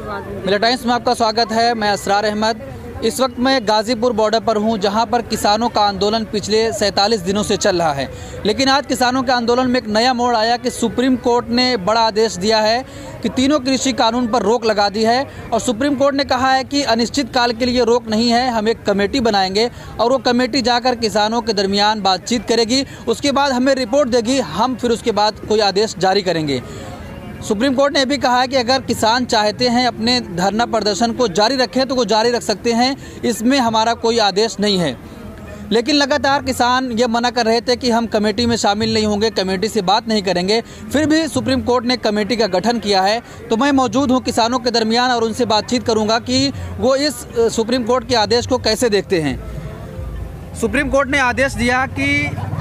मिला टाइम्स में आपका स्वागत है। मैं असरार अहमद। इस वक्त मैं गाज़ीपुर बॉर्डर पर हूं, जहां पर किसानों का आंदोलन पिछले 47 दिनों से चल रहा है। लेकिन आज किसानों के आंदोलन में एक नया मोड़ आया कि सुप्रीम कोर्ट ने बड़ा आदेश दिया है कि तीनों कृषि कानून पर रोक लगा दी है। और सुप्रीम कोर्ट ने कहा है कि अनिश्चित काल के लिए रोक नहीं है, हम एक कमेटी बनाएंगे और वो कमेटी जाकर किसानों के दरमियान बातचीत करेगी, उसके बाद हमें रिपोर्ट देगी, हम फिर उसके बाद कोई आदेश जारी करेंगे। सुप्रीम कोर्ट ने भी कहा है कि अगर किसान चाहते हैं अपने धरना प्रदर्शन को जारी रखें तो वो जारी रख सकते हैं, इसमें हमारा कोई आदेश नहीं है। लेकिन लगातार किसान ये मना कर रहे थे कि हम कमेटी में शामिल नहीं होंगे, कमेटी से बात नहीं करेंगे। फिर भी सुप्रीम कोर्ट ने कमेटी का गठन किया है। तो मैं मौजूद हूँ किसानों के दरमियान और उनसे बातचीत करूँगा कि वो इस सुप्रीम कोर्ट के आदेश को कैसे देखते हैं। सुप्रीम कोर्ट ने आदेश दिया कि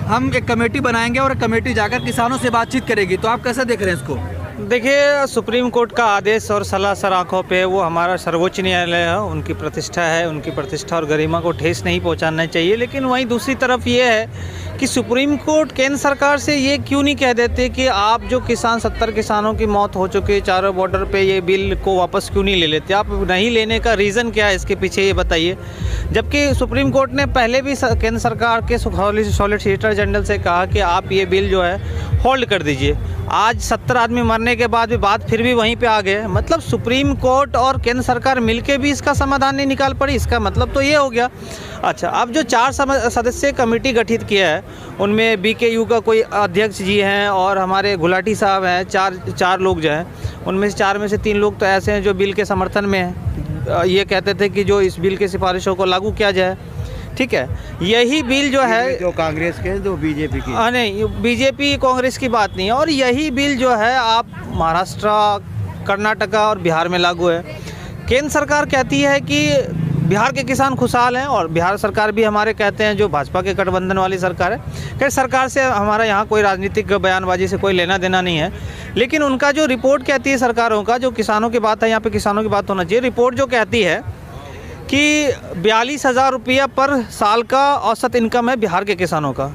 हम एक कमेटी बनाएंगे और कमेटी जाकर किसानों से बातचीत करेगी, तो आप कैसे देख रहे हैं इसको? देखिए, सुप्रीम कोर्ट का आदेश और सलासर आंखों पे वो हमारा सर्वोच्च न्यायालय है, उनकी प्रतिष्ठा है, उनकी प्रतिष्ठा और गरिमा को ठेस नहीं पहुंचाना चाहिए। लेकिन वहीं दूसरी तरफ ये है कि सुप्रीम कोर्ट केंद्र सरकार से ये क्यों नहीं कह देते कि आप जो किसान 70 किसानों की मौत हो चुकी है चारों बॉर्डर पे, ये बिल को वापस क्यों नहीं ले लेते? आप नहीं लेने का रीज़न क्या है इसके पीछे, ये बताइए। जबकि सुप्रीम कोर्ट ने पहले भी केंद्र सरकार के सॉलिसिटर जनरल से कहा कि आप ये बिल जो है होल्ड कर दीजिए। आज 70 आदमी मरने के बाद भी बात फिर भी वहीं पे आ गए। मतलब सुप्रीम कोर्ट और केंद्र सरकार मिलके भी इसका समाधान नहीं निकाल पड़ी। इसका मतलब तो ये हो गया। अच्छा, अब जो 4 सदस्यीय कमेटी गठित किया है, उनमें BKU का कोई अध्यक्ष जी हैं और हमारे गुलाटी साहब हैं, चार लोग जो हैं, उनमें से 4 में से 3 लोग तो ऐसे हैं जो बिल के समर्थन में हैं। ये कहते थे कि जो इस बिल की सिफारिशों को लागू किया जाए। ठीक है, यही बिल जो है जो कांग्रेस के जो बीजेपी की, नहीं, बीजेपी कांग्रेस की बात नहीं है। और यही बिल जो है आप महाराष्ट्र, कर्नाटका और बिहार में लागू है। केंद्र सरकार कहती है कि बिहार के किसान खुशहाल हैं और बिहार सरकार भी हमारे कहते हैं, जो भाजपा के गठबंधन वाली सरकार है, कि सरकार से हमारा यहाँ कोई राजनीतिक बयानबाजी से कोई लेना देना नहीं है। लेकिन उनका जो रिपोर्ट कहती है सरकारों का, जो किसानों की बात है, यहाँ पे किसानों की बात होना चाहिए। रिपोर्ट जो कहती है कि 42,000 रुपया पर साल का औसत इनकम है बिहार के किसानों का।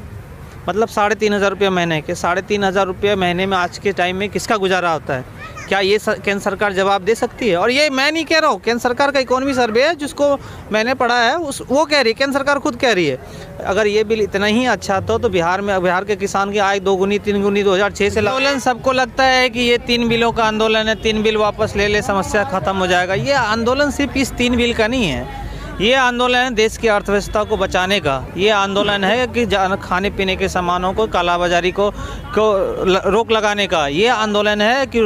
मतलब 3,500 रुपये महीने के। 3,500 रुपये महीने में आज के टाइम में किसका गुजारा होता है? क्या ये केंद्र सरकार जवाब दे सकती है? और ये मैं नहीं कह रहा हूँ, केंद्र सरकार का इकोनॉमी सर्वे है जिसको मैंने पढ़ा है, वो कह रही है, केंद्र सरकार खुद कह रही है अगर ये बिल इतना ही अच्छा तो बिहार के किसान की आय 2 गुनी 3 गुनी 2006 से। आंदोलन सबको लगता है कि ये 3 बिलों का आंदोलन है, 3 बिल वापस ले ले, समस्या खत्म हो जाएगा। ये आंदोलन सिर्फ इस 3 बिल का नहीं है। ये आंदोलन है देश की अर्थव्यवस्था को बचाने का। ये आंदोलन है कि खाने पीने के सामानों को, कालाबाजारी को रोक लगाने का। ये आंदोलन है कि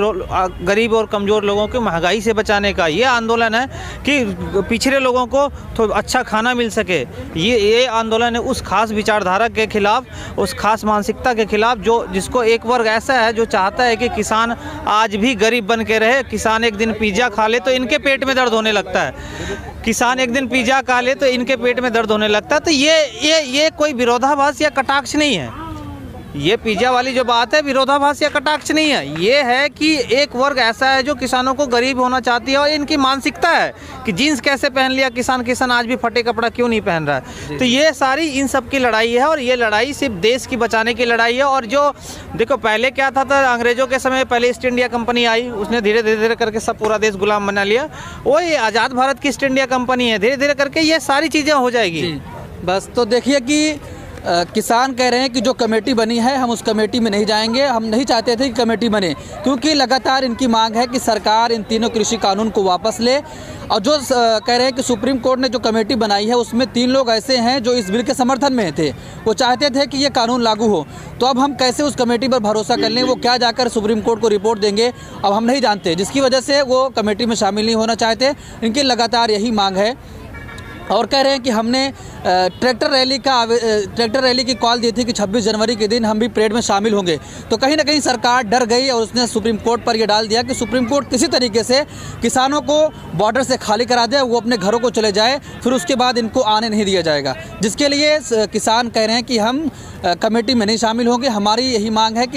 गरीब और कमज़ोर लोगों को महंगाई से बचाने का। ये आंदोलन है कि पिछड़े लोगों को तो अच्छा खाना मिल सके। ये आंदोलन है उस खास विचारधारा के खिलाफ, उस खास मानसिकता के खिलाफ जिसको एक वर्ग ऐसा है जो चाहता है कि किसान आज भी गरीब बन के रहे। किसान एक दिन पिज़्ज़ा खा ले तो इनके पेट में दर्द होने लगता है, किसान एक दिन पिज़्ज़ा खा ले तो इनके पेट में दर्द होने लगता है। तो ये कोई विरोधाभास या कटाक्ष नहीं है। ये पिज़्ज़ा वाली जो बात है विरोधाभास या कटाक्ष नहीं है। ये है कि एक वर्ग ऐसा है जो किसानों को गरीब होना चाहती है और इनकी मानसिकता है कि जीन्स कैसे पहन लिया किसान आज भी फटे कपड़ा क्यों नहीं पहन रहा है। तो ये सारी इन सब की लड़ाई है और ये लड़ाई सिर्फ देश की बचाने की लड़ाई है। और जो देखो पहले क्या था अंग्रेज़ों के समय पहले ईस्ट इंडिया कंपनी आई, उसने धीरे धीरे करके सब पूरा देश गुलाम बना लिया। वो ये आज़ाद भारत की ईस्ट इंडिया कंपनी है, धीरे धीरे करके ये सारी चीज़ें हो जाएगी। बस तो देखिए कि किसान कह रहे हैं कि जो कमेटी बनी है हम उस कमेटी में नहीं जाएंगे। हम नहीं चाहते थे कि कमेटी बने, क्योंकि लगातार इनकी मांग है कि सरकार इन तीनों कृषि कानून को वापस ले। और जो कह रहे हैं कि सुप्रीम कोर्ट ने जो कमेटी बनाई है उसमें 3 लोग ऐसे हैं जो इस बिल के समर्थन में थे, वो चाहते थे कि ये कानून लागू हो। तो अब हम कैसे उस कमेटी पर भरोसा कर लें? वो क्या जाकर सुप्रीम कोर्ट को रिपोर्ट देंगे, अब हम नहीं जानते, जिसकी वजह से वो कमेटी में शामिल नहीं होना चाहते। इनकी लगातार यही मांग है। और कह रहे हैं कि हमने ट्रैक्टर रैली की कॉल दी थी कि 26 जनवरी के दिन हम भी परेड में शामिल होंगे। तो कहीं ना कहीं सरकार डर गई और उसने सुप्रीम कोर्ट पर यह डाल दिया कि सुप्रीम कोर्ट किसी तरीके से किसानों को बॉर्डर से खाली करा दे, वो अपने घरों को चले जाए, फिर उसके बाद इनको आने नहीं दिया जाएगा। जिसके लिए किसान कह रहे हैं कि हम कमेटी में नहीं शामिल होंगे। हमारी यही मांग है कि